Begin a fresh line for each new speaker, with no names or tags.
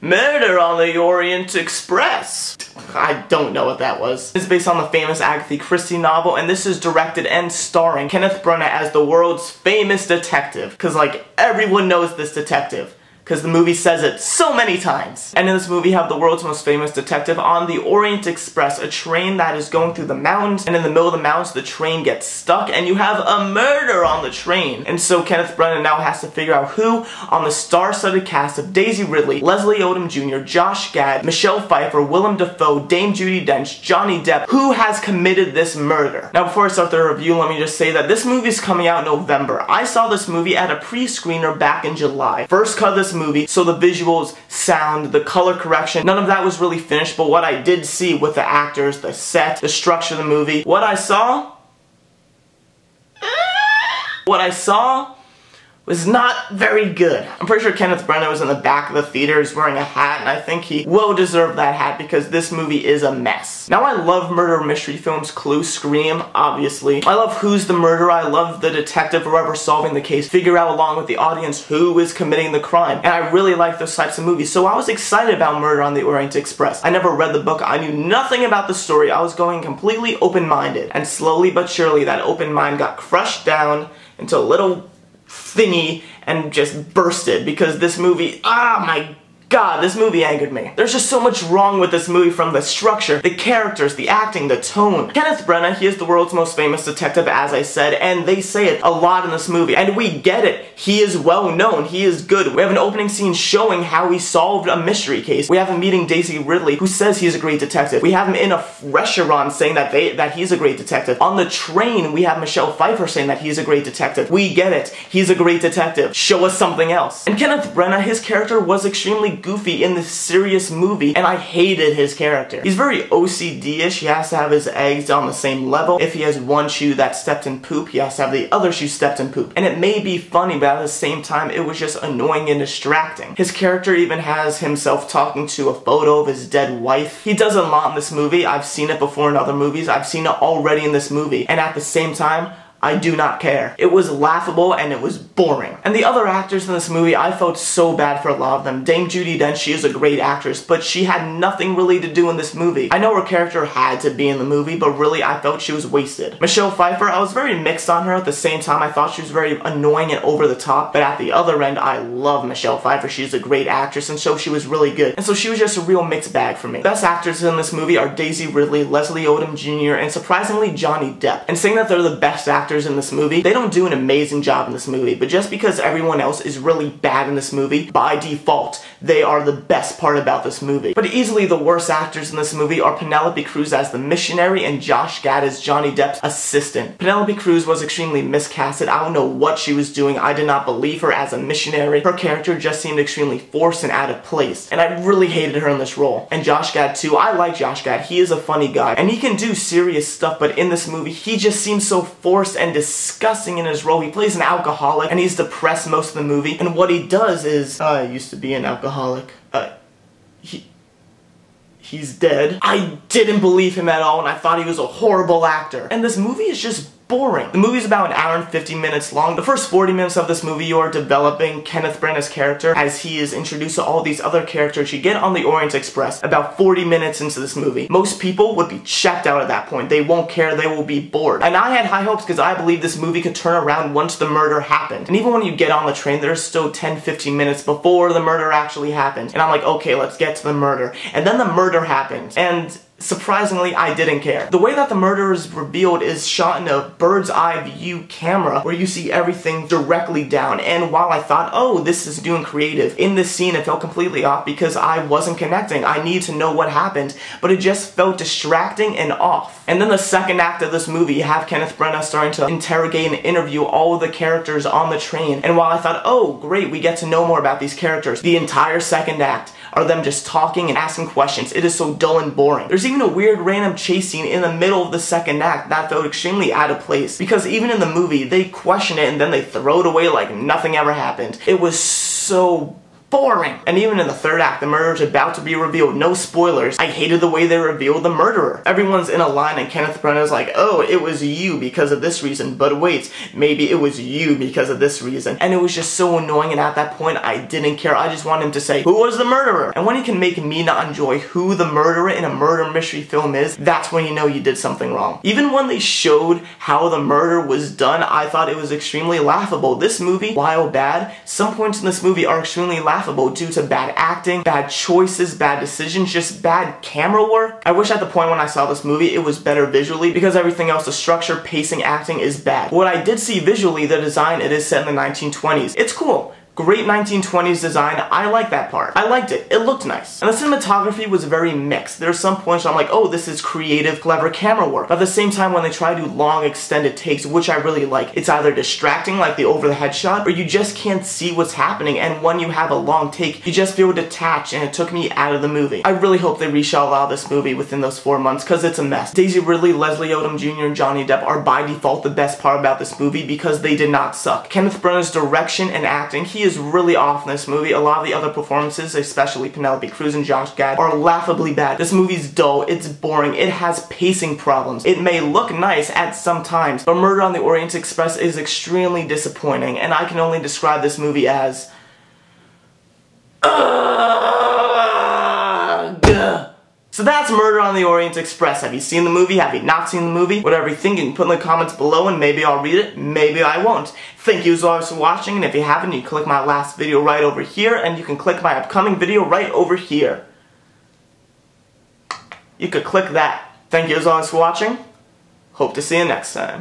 Murder on the Orient Express. I don't know what that was. It's based on the famous Agatha Christie novel, and this is directed and starring Kenneth Branagh as the world's famous detective. Because, like, everyone knows this detective. Because the movie says it so many times. And in this movie, you have the world's most famous detective on the Orient Express, a train that is going through the mountains, and in the middle of the mountains, the train gets stuck, and you have a murder on the train. And so Kenneth Branagh now has to figure out who on the star-studded cast of Daisy Ridley, Leslie Odom Jr., Josh Gad, Michelle Pfeiffer, Willem Dafoe, Dame Judi Dench, Johnny Depp, who has committed this murder. Now, before I start the review, let me just say that this movie is coming out in November. I saw this movie at a pre-screener back in July. First cut of this movie, so the visuals, sound, the color correction, none of that was really finished, but what I did see with the actors, the set, the structure of the movie, what I saw was not very good. I'm pretty sure Kenneth Branagh was in the back of the theater, he's wearing a hat, and I think he will deserve that hat because this movie is a mess. Now, I love murder mystery films, Clue, Scream, obviously. I love Who's the Murderer, I love the detective, whoever's solving the case, figure out along with the audience who is committing the crime, and I really like those types of movies, so I was excited about Murder on the Orient Express. I never read the book, I knew nothing about the story, I was going completely open-minded, and slowly but surely that open mind got crushed down into a little thingy and just bursted because this movie, oh my God, this movie angered me. There's just so much wrong with this movie, from the structure, the characters, the acting, the tone. Kenneth Branagh, he is the world's most famous detective, as I said, and they say it a lot in this movie. And we get it. He is well known. He is good. We have an opening scene showing how he solved a mystery case. We have him meeting Daisy Ridley, who says he's a great detective. We have him in a restaurant saying that he's a great detective. On the train, we have Michelle Pfeiffer saying that he's a great detective. We get it. He's a great detective. Show us something else. And Kenneth Branagh, his character was extremely goofy in this serious movie, and I hated his character. He's very OCD-ish. He has to have his eggs on the same level. If he has one shoe that stepped in poop, he has to have the other shoe stepped in poop. And it may be funny, but at the same time, it was just annoying and distracting. His character even has himself talking to a photo of his dead wife. He does a lot in this movie. I've seen it before in other movies. I've seen it already in this movie. And at the same time, I do not care. It was laughable and it was boring. And the other actors in this movie, I felt so bad for a lot of them. Dame Judi Dench, she is a great actress, but she had nothing really to do in this movie. I know her character had to be in the movie, but really I felt she was wasted. Michelle Pfeiffer, I was very mixed on her. At the same time, I thought she was very annoying and over the top, but at the other end, I love Michelle Pfeiffer. She's a great actress, and so she was really good. And so she was just a real mixed bag for me. Best actors in this movie are Daisy Ridley, Leslie Odom Jr., and surprisingly, Johnny Depp. And saying that they're the best actors in this movie, they don't do an amazing job in this movie, but just because everyone else is really bad in this movie, by default, they are the best part about this movie. But easily the worst actors in this movie are Penelope Cruz as the missionary and Josh Gad as Johnny Depp's assistant. Penelope Cruz was extremely miscasted. I don't know what she was doing. I did not believe her as a missionary. Her character just seemed extremely forced and out of place, and I really hated her in this role. And Josh Gad too. I like Josh Gad. He is a funny guy, and he can do serious stuff, but in this movie, he just seems so forced and disgusting in his role. He plays an alcoholic, and he's depressed most of the movie, and what he does is, I used to be an alcoholic. He's dead. I didn't believe him at all, and I thought he was a horrible actor. And this movie is just boring. The movie's about an hour and 50 minutes long. The first 40 minutes of this movie, you are developing Kenneth Branagh's character as he is introduced to all these other characters you get on the Orient Express about 40 minutes into this movie. Most people would be checked out at that point. They won't care. They will be bored. And I had high hopes because I believed this movie could turn around once the murder happened. And even when you get on the train, there's still 10-15 minutes before the murder actually happened. And I'm like, okay, let's get to the murder. And then the murder happened. And surprisingly, I didn't care. The way that the murder is revealed is shot in a bird's eye view camera where you see everything directly down. And while I thought, oh, this is new and creative, in this scene it felt completely off because I wasn't connecting. I need to know what happened, but it just felt distracting and off. And then the second act of this movie, you have Kenneth Branagh starting to interrogate and interview all of the characters on the train. And while I thought, oh, great, we get to know more about these characters, the entire second act are them just talking and asking questions. It is so dull and boring. There's even a weird random chase scene in the middle of the second act that felt extremely out of place because even in the movie they question it and then they throw it away like nothing ever happened. It was so boring. And even in the third act, the murderer is about to be revealed. No spoilers. I hated the way they revealed the murderer. Everyone's in a line and Kenneth Branagh's like, oh, it was you because of this reason, but wait, maybe it was you because of this reason. And it was just so annoying, and at that point, I didn't care. I just wanted him to say, who was the murderer? And when he can make me not enjoy who the murderer in a murder mystery film is, that's when you know you did something wrong. Even when they showed how the murder was done, I thought it was extremely laughable. This movie, while bad, some points in this movie are extremely laughable due to bad acting, bad choices, bad decisions, just bad camera work. I wish at the point when I saw this movie it was better visually, because everything else, the structure, pacing, acting is bad. What I did see visually, the design, it is set in the 1920s. It's cool. Great 1920s design, I like that part. I liked it, it looked nice. And the cinematography was very mixed. There are some points where I'm like, oh, this is creative, clever camera work. But at the same time, when they try to do long, extended takes, which I really like, it's either distracting, like the over-the-head shot, or you just can't see what's happening, and when you have a long take, you just feel detached, and it took me out of the movie. I really hope they reshot a lot of this movie within those 4 months, because it's a mess. Daisy Ridley, Leslie Odom Jr., and Johnny Depp are by default the best part about this movie, because they did not suck. Kenneth Branagh's direction and acting, he is really off in this movie. A lot of the other performances, especially Penelope Cruz and Josh Gad, are laughably bad. This movie's dull, it's boring, it has pacing problems. It may look nice at some times, but Murder on the Orient Express is extremely disappointing, and I can only describe this movie as So that's Murder on the Orient Express. Have you seen the movie? Have you not seen the movie? Whatever you think, you can put in the comments below and maybe I'll read it, maybe I won't. Thank you as always for watching, and if you haven't, you can click my last video right over here, and you can click my upcoming video right over here. You could click that. Thank you as always for watching. Hope to see you next time.